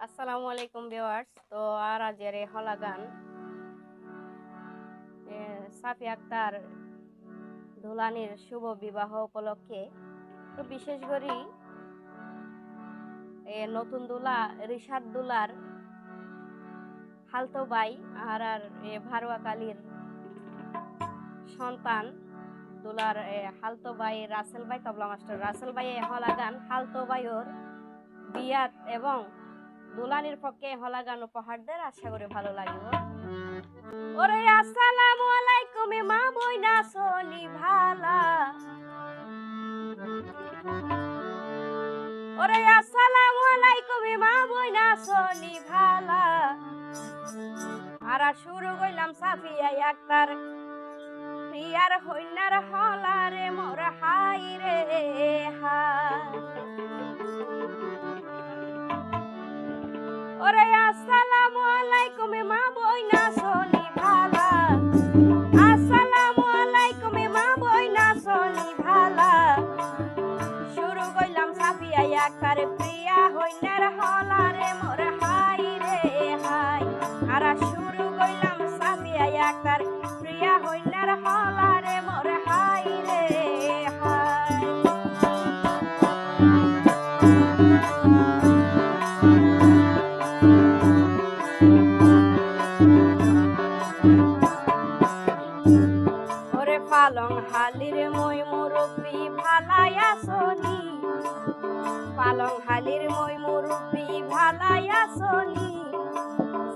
আসসালামু আলাইকুম ভিউয়ার্স। তো আর আজের এই হলা গান সাফি আক্তার দুলানির শুভ বিবাহ উপলক্ষে তো বিশেষ করে নতুন দুলা রিশাদ দুলার হালতো ভাই আর ভারুয়া কালীর সন্তান দুলার হালতো ভাই রাসেল ভাই তবলা মাস্টার রাসেল ভাই হলা গান হালতো ভাইয়ের বিয়াত এবং দুলানির পক্ষে হলা গান উপহার দেয়। আশা করি ভালো লাগবে। ওরে আসসালামু আলাইকুম মা বইনা সোনি ভালা, ওরে আসসালামু আলাইকুম মা বইনা সোনি ভালা। আর শুরু কইলাম সাফিয়া আক্তার প্রিয়ার হইনার হলারে মোর হাই রে হাই। ওরে আসসালামু আলাইকুম মা বইনা সোনি ভালা, আসসালামু আলাইকুম মা বইনা সোনি ভালা। শুরু কইলাম সাফিয়া আক্তার প্রিয়া হইনার হলারে মোর হাই রে হাই। আর শুরু কইলাম সাফিয়া আক্তার প্রিয়া হইনার হলারে মোর হাই রে হাই। ওরে পালং হালির মই মুরব্বি ভালাইয়া সোনি, পালং হালির মই মুরব্বি ভালাইয়া সোনি।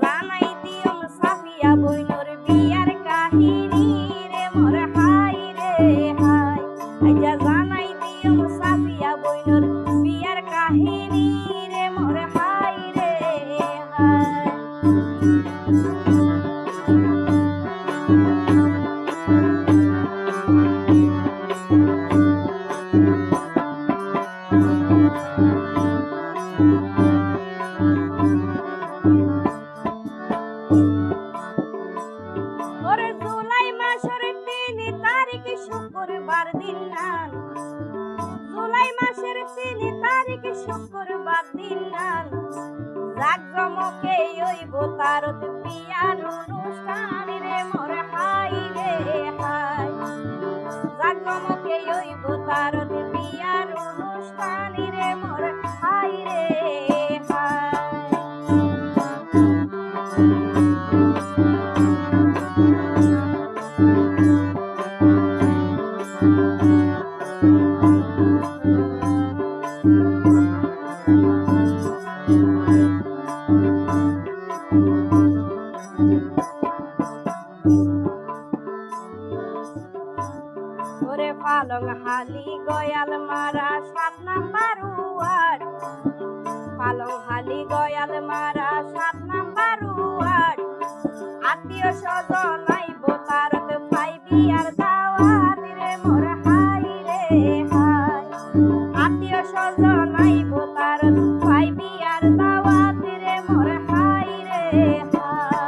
জানাই দিয়ম সাফিয়া বইনর বিয়ার কাহিনী রে মোর হাই রে হাই। আইজা জানাই দিয়ম সাফিয়া বইনর বিয়ার কাহিনী রে মোর হাই রে হাই। ওরে জুলাই মাসের ৩ তারিখ শুক্রবার দিন নান, জুলাই মাসের ৩ তারিখ শুক্রবার দিন নান। জাকজমকে হইব তারত বিয়ার অনুষ্ঠান রে মোর হাই রে হাই। জাকজমকে হইব তারত বিয়ার অনুষ্ঠান রে মোর হাই রে হাই। ওরে পালং হালি গয়াল মারা ৭ নাম্বার ওয়ার্ড, পালং হালি গয়াল মারা ৭ নাম্বার ওয়ার্ড। আত্মীয় স্বজন আইব তারত পাইবি আর দাওয়াত রে মোর হাই রে হাই। আত্মীয় স্বজন আইব তারত পাইবি আর দাওয়াত রে মোর হাই রে হাই।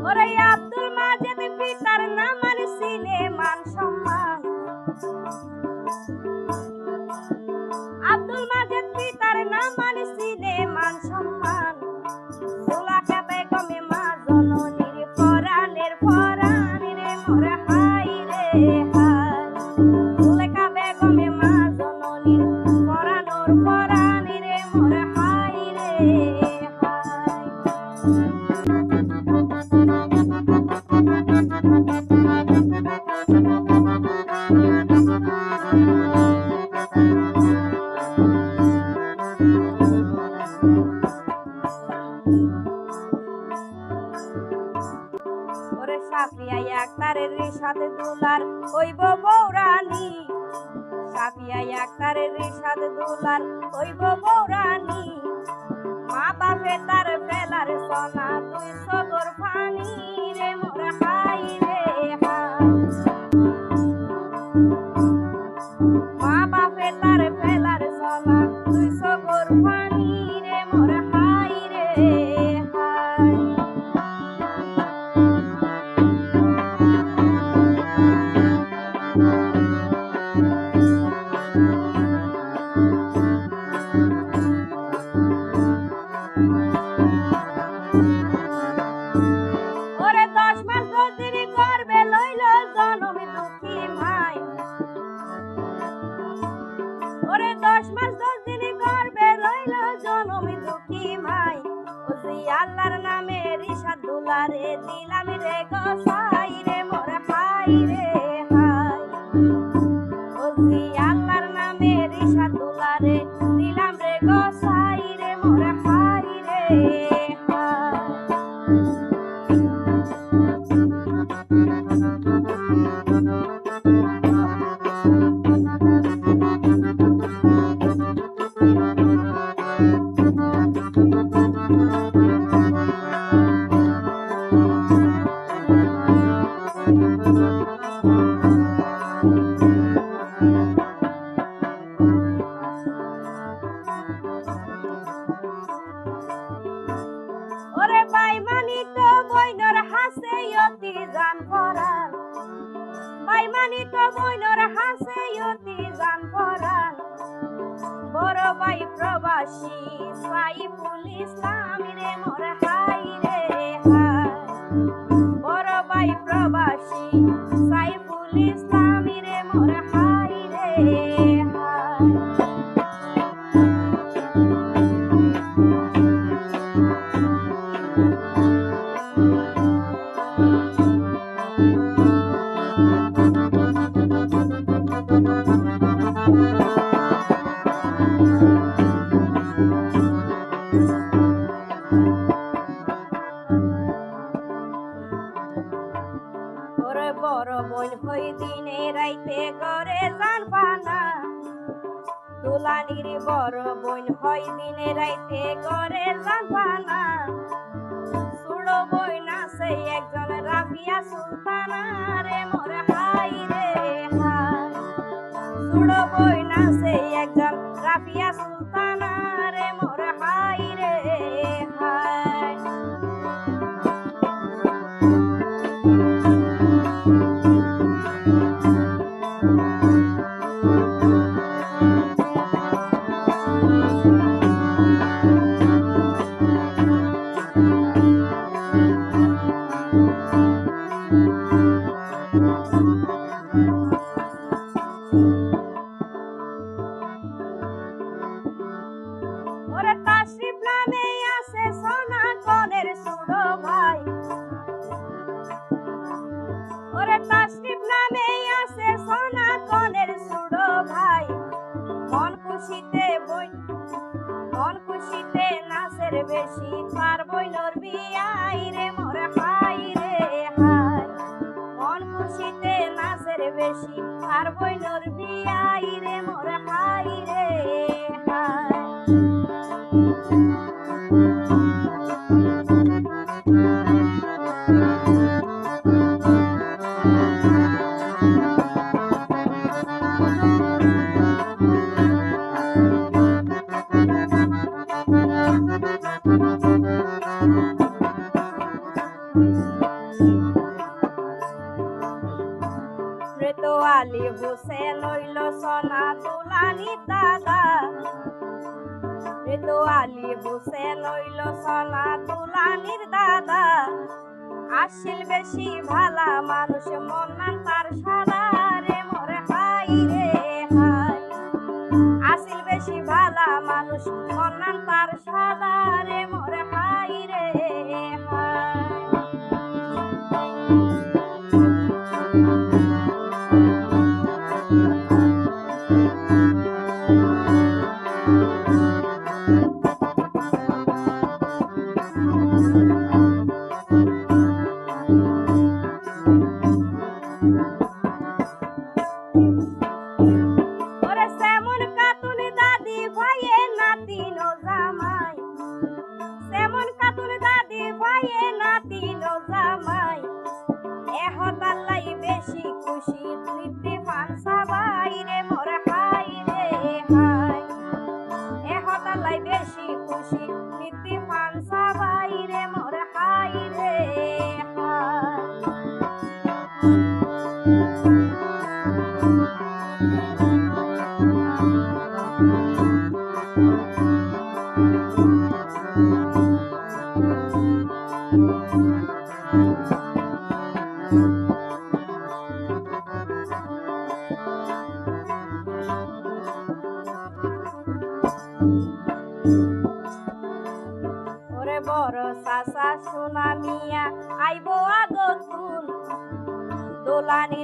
ওরে আব্দুল মাজেদ পিতার নাম আর সিলে মান সম্মান, আব্দুল মাজেদ পিতার নাম আর সিলে মান সম্মান। দুলাকা বেগমে মা জননীর পরাণের পরাণ রে মোর হাই রে হাই। দুলাকা বেগমে মা জননীর পরাণের পরাণ রে মোর হাই রে হাই। ওরে সাফিয়া আক্তারের রিশাদ দুলার হইব বৌরানী, সাফিয়া আক্তারের রিশাদ দুলার হইব বৌরানী। মা বাপে তার বেলার সোনা ২০০ গর পানি রে মোর হাই রে হাই। জনমে দুঃখী মাই ওরে 10 মাস 10 দিন গর্ভে রইল জনমে দুঃখী মাই ওজি আল্লাহর নামে রিশাদ দুলারে দিলাম রে গোসাই রে মোর হাই রে হাই ওজি আল্লাহর নামে রিশাদ দুলারে দিলাম রে গোসাই রে মোর হাই রে হাই ওরে বাইমানি তো বইনর হাসে অতি জান পরান বাইমানি তো বইনর হাসে অতি জান পরান বড় ভাই প্রবাসী সাইফুল ইসলাম রে মোর হাই রে হাই বড় ভাই প্রবাসী সাইফুল ইসলাম রে মোর হাই রে হাই ওরে বড় বোন হই দিনে রাইতে করে জান পানা দুলানির বড় বোন হই দিনে রাইতে করে জান পানা ছোড়ো বোন আছে একজন রাফিয়া সুলতানা রে মোর হাই রে হাই ছোড়ো বোন আছে একজন রাফিয়া সুলতানা রে মোর হাই রে হাই ওরে তাশরিফ নামে আছে সোনা কনের ছোড়ো ভাই ওরে তাশরিফ নামে আছে সোনা কনের ছোড়ো ভাই মন খুশিতে নাচের বেশি তার বইনর বিয়াই রে মোর হাই রে হাই মন খুশিতে নাচের বেশি তার বইনর বিয়াই রে মোর হাই রে হাই মৃত আলী হোসেন হইল সোনা দুলানি দাদা মৃত আলী হোসেন হইল সোনা দুলানির দাদা আসিল বেশি ভালা মানুষ মন্নান তার সারা রে মোর হাই রে হাই আসিল বেশি ভালা মানুষ মন্নান তার সারা রে মোর হাই রে হাই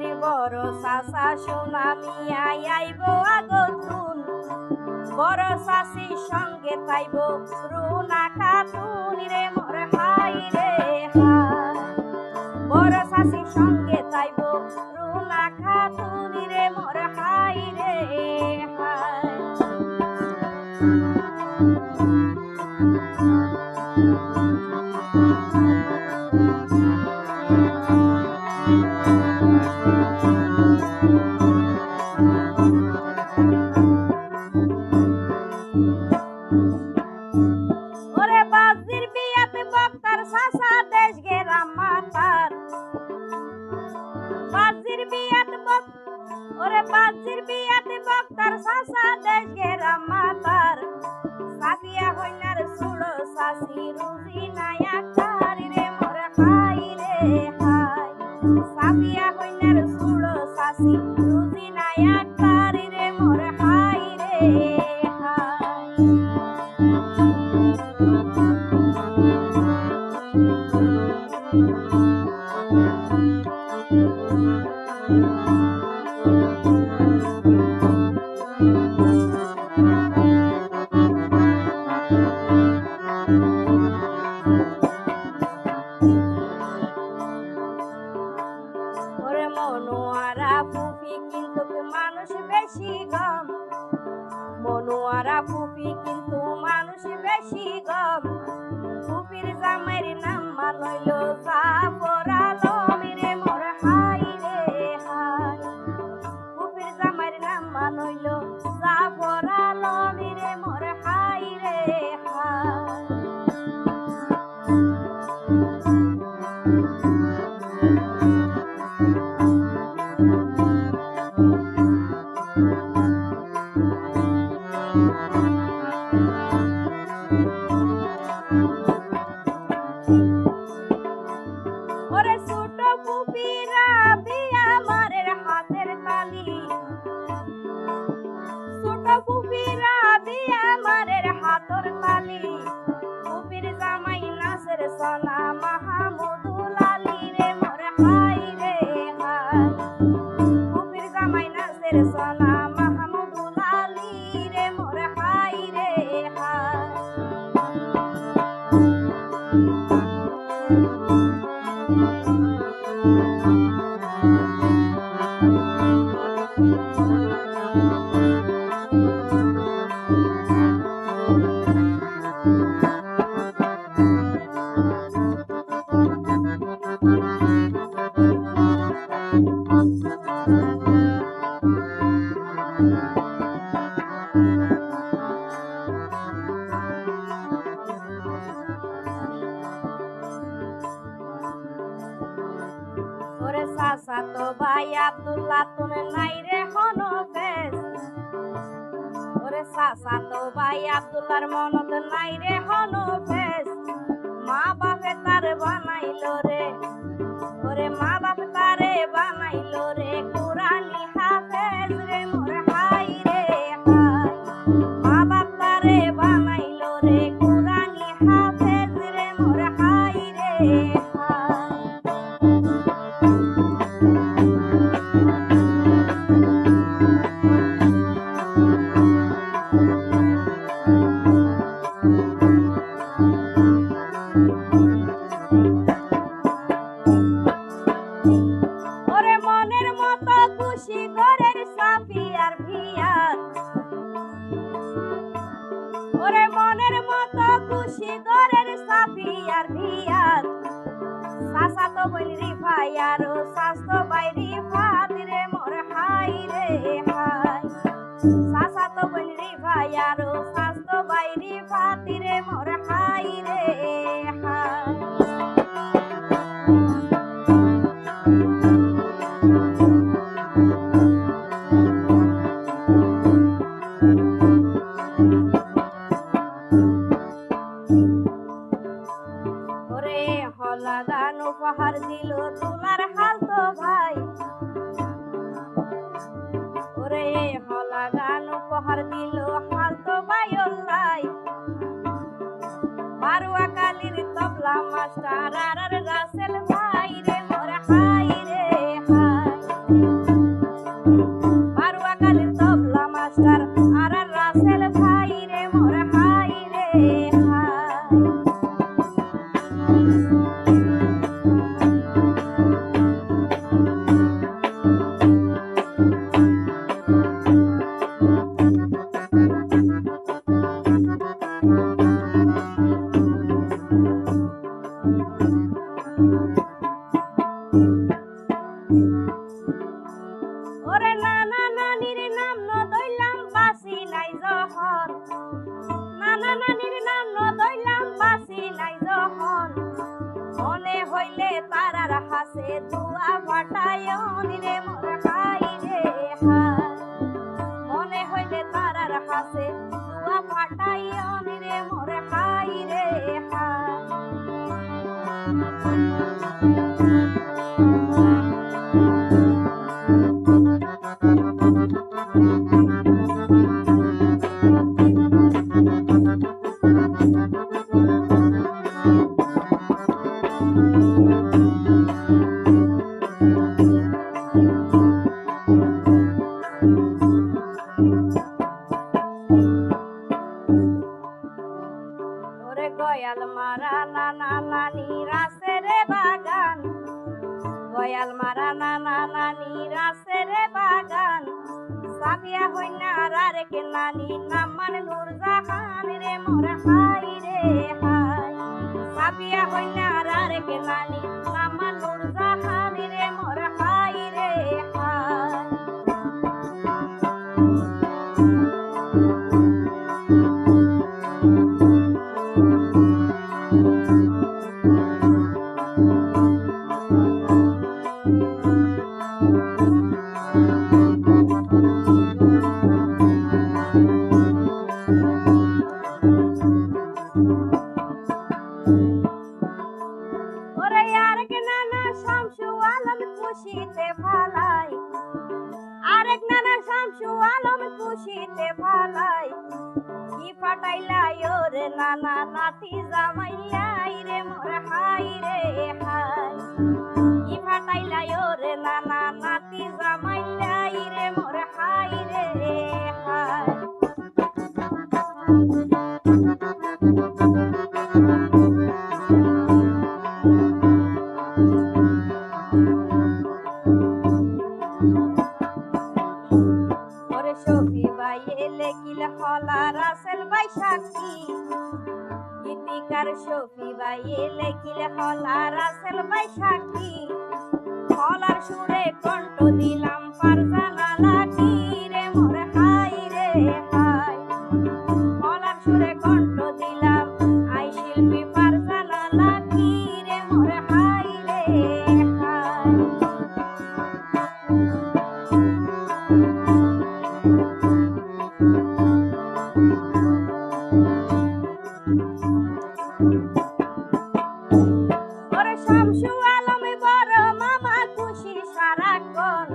চাষির বড় চাষা সোনা মিয়া আইব আগতুন, বড় চাষির সঙ্গে তাইব রুনা খাতুন রে মোর হাই রে হাই। বড় চাষির সঙ্গে তাইব রুনা খাতুন রে মোর হাই রে হাই। ওরে বাজির বিয়াতে বক্তার চাচা দেশ গেরাম মাতার, বাজির বিয়াতে ওরে বাজির বিয়াতে বক্তার চাচা দেশ গেরাম মাতার, সাফিয়া হইনার সুড়ো চাষি রুজি নায়া কারি রে মোর হাই রে হাই। সাফিয়া হইনার সুড়ো চাষি রুজি নায়া কারি রে মোর হাই রে হাই। ওরে মনোয়ারা ফুফি কিন্তু মানুষ বেশি গম, মনোয়ারা ফুফি কিন্তু মানুষ বেশি গম। ফুফির জামাইর নাম মানইল জাফর আলম রে মোর হাই রে হাই। ফুফির জামাইর নাম মানইল জাফর আলম রে মোর হাই রে হাই। ওরে ছোট ফুফিরা বিয়া মারের হাতের তালি, ছোট ফুফিরা বিয়া মারের হাতের তালি। ফুফির জামাই নাচের সোনা মাহমুদুল আলী রে মোর হাই রে হাই। ফুফির জামাই নাচের সোনা মাহমুদুল আলী রে মোর হাই রে হাই। ওরে চাচাতো ভাই আব্দুল্লাহ তুন নাই রে হনো ফেস, ওরে চাচাতো ভাই আব্দুল্লাহর মনত নাই রে হনো ফেস। মা বাপে তার বানাইল রে, ওরে মা বাপ তারে বানাইল রে কুরানি হাফেজ রে মোর হাই রে হাই। মা বাপ তারে বানাইল রে কুরানি হাফেজ রে মোর হাই রে হাই। ওরে মনের মতো খুশি ঘরের সাফিয়ার ভিয়ার, ওরে মনের মতো খুশি ঘরের সাফিয়ার ভিয়ার। চাচাতো বোন রিফাই আরো শাস্তো ভাই রিফাত রে মোর হাই রে হাই। চাচাতো বোন রিফাই আরো শাস্তো ভাই রিফাত রে মোর হাই রে হাই। ওরে হলা গান উপহার দিল তুলার হালতো ভাই, ওরে হলা গান উপহার দিল হালতো ভাই ওল্লাই। মারুয়া কালির তবলা মাস্টার আর রাসেল ভাই রে মোর হাই রে হাই। ওরে নানা নানির নাম ন দইলাম বাসি নাই যখন, নানা নানির নাম ন দইলাম বাসি নাই যখন, মনে হইলে তারার হাসে দুয়া ফাটায়ন রে মোর হাই রে হাই, মনে হইলে তারার হাসে দুয়া ফাটায়ন রে মোর হাই রে হাই। ওরে গয়াল মারা নানা নানি রাসের বাগান, গয়াল মারা নানা নানি রাসের বাগান, সাবিয়া হইনা রে কে নানি নামান নূর জাহান রে মোর হাই রে হাই, সাবিয়া হইনা রে কে নানি নামান নূর জাহান রে মোর হাই রে হাই। ওরে আরেক নানা শামসু আলম খুশিতে ফালাই, আরেক নানা শামসু আলম খুশিতে ফালাই, কি ফাটাইলাই ওরে নানা নাতি জামাইলাই রে মোর হাই রে হাই, কি ফাটাইলাই ওরে নানা নাতি জামাইলাই রে মোর হাই রে হাই। ওরে শফি ভাই এলে কিল হলা রাসেল ভাই সাক্ষী, গীতিকার শফি ভাই এলে কিল হলা রাসেল ভাই সাক্ষী, হলার সুরে কণ্ঠ দিলাম ফারজানা লাকি রে মোর হাই রে হাই, হলার সুরে কণ্ঠ দিলাম আই শিল্পী ফারজানা লাকি রে মোর হাই রে হাই। ওরে শামসু আলম বড় মামা খুশি সারাক্ষণ,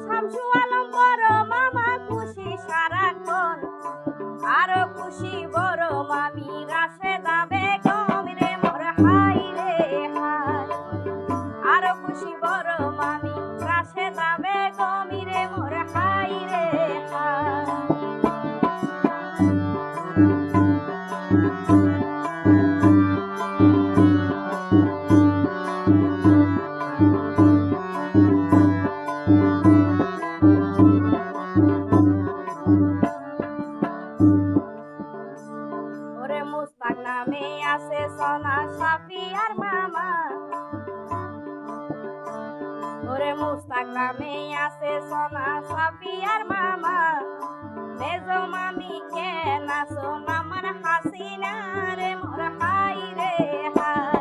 শামসু আলম বড় মামা খুশি সারাক্ষণ, আরো খুশি বড় মামি রাশেদা বেগম রে মোর হাই রে হাই, আরো খুশি বড় মামি রাশেদা বেগম রে মোর হাই রে হাই। ওরে মুস্তাক নামে আছে সোনা সাফিয়ার মামা, ওরে মুস্তাক নামে আছে সোনা সাফিয়ার মামা, মেজো মামি কে নাচো নামান হাসিনা রে মোর হাই রে হাই,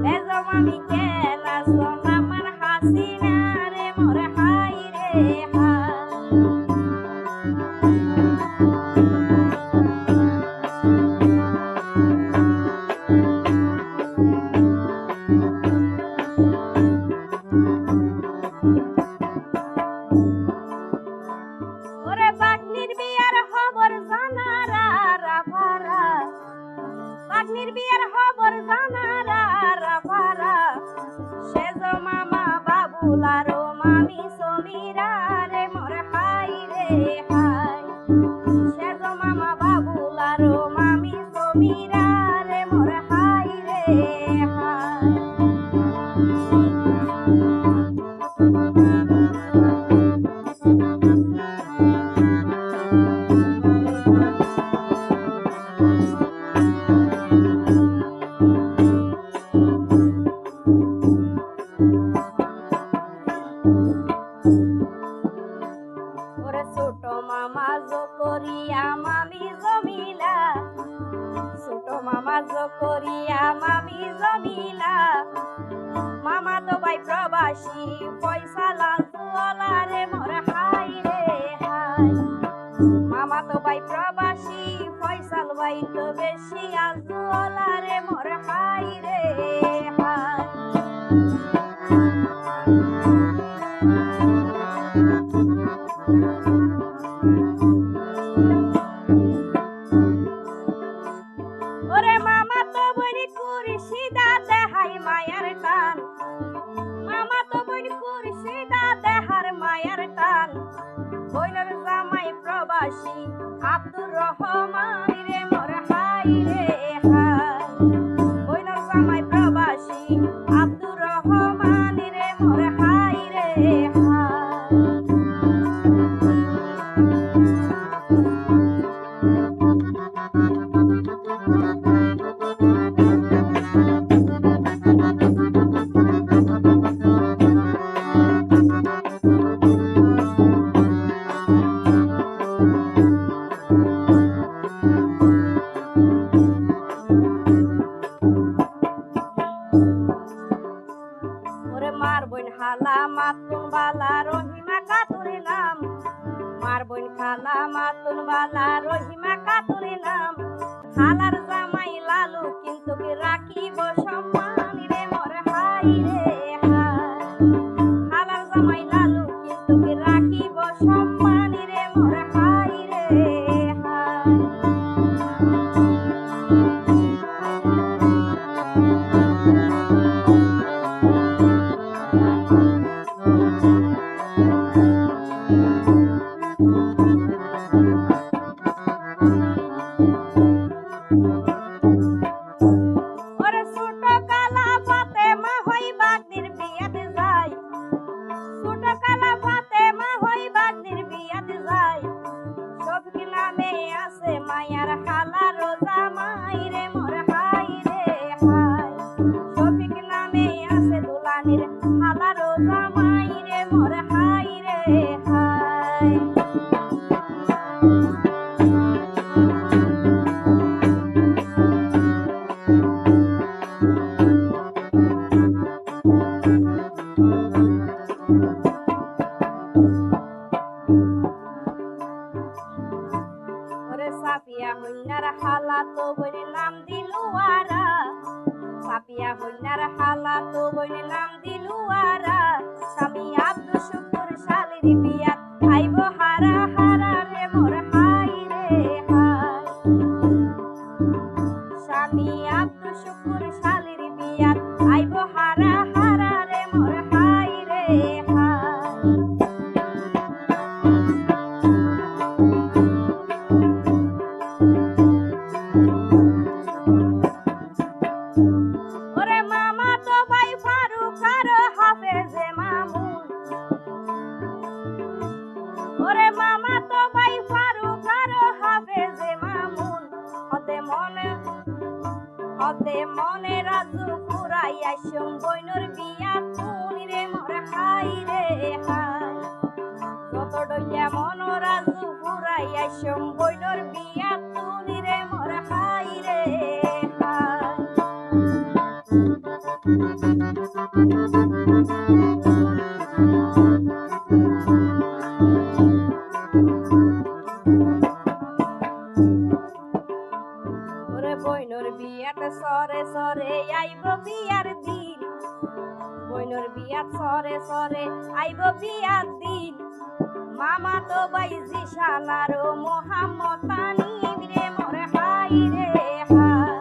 মেজো মামি কে নাচো নামান হাসিনা রে মোর হাই রে হাই। ওরে বাগনির বিয়ার খবর জানারা রাভারা, বাগনির ওরে ছোট মামা জকরিয়া মামি জমিলা, ছোট মামা জকরিয়া মামি জমিলা, মামা তো ভাই প্রবাসী পয়সালা জুয়ালা রে মোর হাই রে হাই। মামা তো ভাই প্রবাসী পয়সাল ভাই তো বেশি আজুয়ালা রে মোর হাই রে হাই। ওরে মামা তো বনি কুরসি দা দেহাই মায়ার টান, মামা তো বনি কুরসি দা দেহার মায়ার টান, বইনের জামাই প্রবাসী আব্দুর রহমান রে মোর হাই রে হাই। বইনের জামাই প্রবাসী আব্দুর রহমান রে মোর হাই রে হাই। মার বোন হালা মাতুন বালা রহিমা কাতুর নাম, মার বোন খালা মাতুন বালা রহিমা কাতুর নাম, হালার জামাই লালু কিন্তু কি রাখিব সম্মান রে মোর হাই রে হাই। হালার জামাই লালু কিন্তু কি রাখিব সম্মান রে মোর হাই রে হাই। ওরে ছোট কালা ফাতেমা হই বাগদির বিয়াতে যায়, ছোট কালা ফাতেমা হই বাগদির বিয়াতে যায়, শফিক নামে আছে মায়ার হালার জামাই রে মোর হাই রে হাই। শফিক নামে আছে দুলানির হালার জামাই রে মোর হাই রে হাই। ওরে সাফিয়া হইনার হালা তো বইন নাম দিলুয়ারা, সাফিয়া হইনার হালা তো বইন নাম দিলুয়ারা, স্বামী আব্দুল শুকুর শালির বিয়াত আইব হারা হারা রে মোর হাই রে হাই। স্বামী আব্দুল শুকুর শালির বিয়াত আইব হারা হারা রে মোর হাই রে হাই। ওরে মামা তো ভাই ফারুক আর হাফেজে মামুন, ওরে মামা তো ভাই ফারুক আর হাফেজে মামুন, হতে মনে রাজু ফুরাই আইসুম বইনর বিয়া তুন রে মোর হাই রে হাই। যত ডইয়া মন রাজু ফুরাই আইসুম বইনর বিয়া তুন রে মোর হাই রে হাই। ওরে বইনর বিয়াতে সরে সরে আইব বিয়ার দিন, বইনর বিয়াত সরে সরে আইব বিয়ার দিন, মামা তো ভাই জিশান আর মোহাম্মদ তানিম রে মোর হাই রে হাই।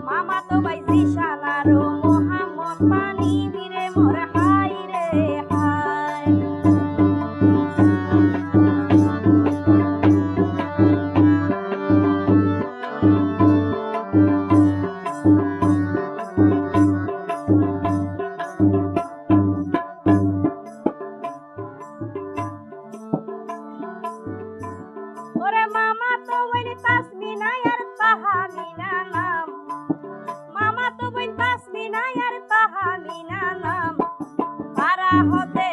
মামা তো ভাই জিশান আর মোহাম্মদ তানিম রে মোর হাই রে হাই। ওরে মামা তো বইন তাসমিনা আর তাহামিনা নাম, মামা তো বইন তাসমিনা আর তাহামিনা নাম, পারা হতে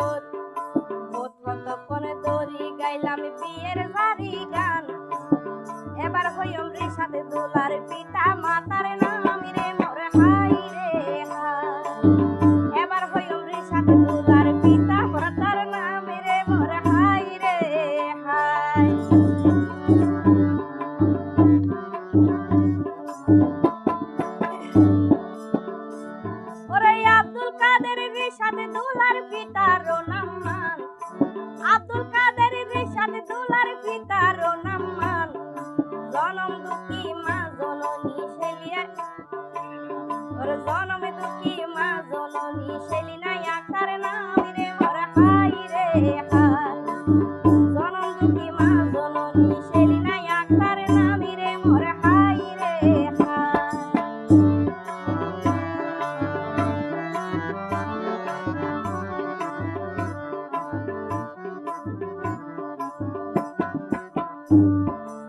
বোধ বোধ কতক্ষণ দড়ি গাইলাম বিয়ের বাড়ি গান এবার হইম রে সাথে দোলার পিতা মাতার নাম রে মোর হাই রে হাই এবার হইম রে সাথে দোলার পিতা মাতার নাম রে মোর হাই রে হাই ওরে আব্দুল কাদের রে সাথে দোলার পিতার নাম মান আব্দুল কাদের রে সাথে দোলার পিতার নাম মান জনম দুঃখী মা জননী শেলিয়া ওরে জনম দুঃখী মা জননী শেলিনা আক্তার নাম রে মোর হাই রে হাই জনম দুঃখী মা জননী শেলিনা আক্তার নাম রে মোর হাই রে হাই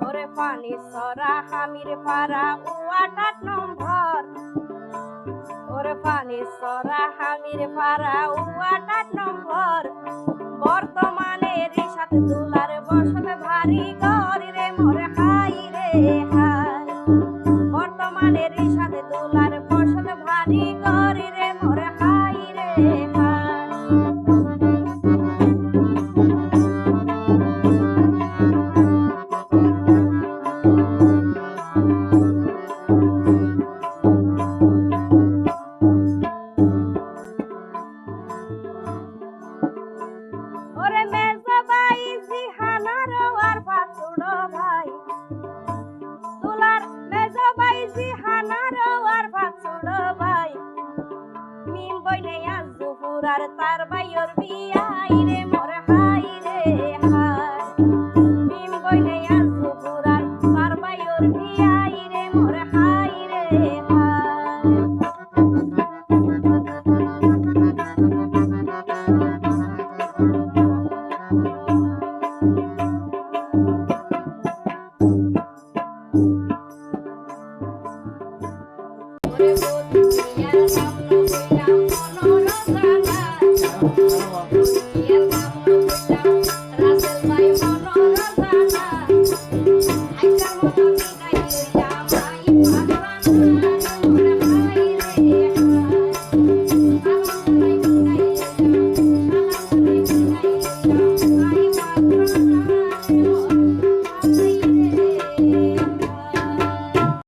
ওরে পানি সরা হামির পাড়া ওয়াট ৮ নম্বর ওরে পানি সরা হামির পাড়া ওয়াট ৮ নম্বর বর্তমানে রিসাত দুলার বসত ভারী ঘর রে মোর হাই রে হাই বর্তমানে রিসাত দুলার বসত ভারী ঘর রে মোর হাই রে হাই ওরে মেজো ভাই জিহানার আর পাতুড়ো ভাই দুলার মেজো ভাই জিহানার আর পাতুড়ো ভাই মিম বইনে আজ দুপুর আর তার ভাইয়ের বিয়াই রে মোর হাই রে হাই মিম বইনে আজ দুপুর আর তার ভাইয়ের বিয়াই রে মোর হাই রে হাই ওরে বোধ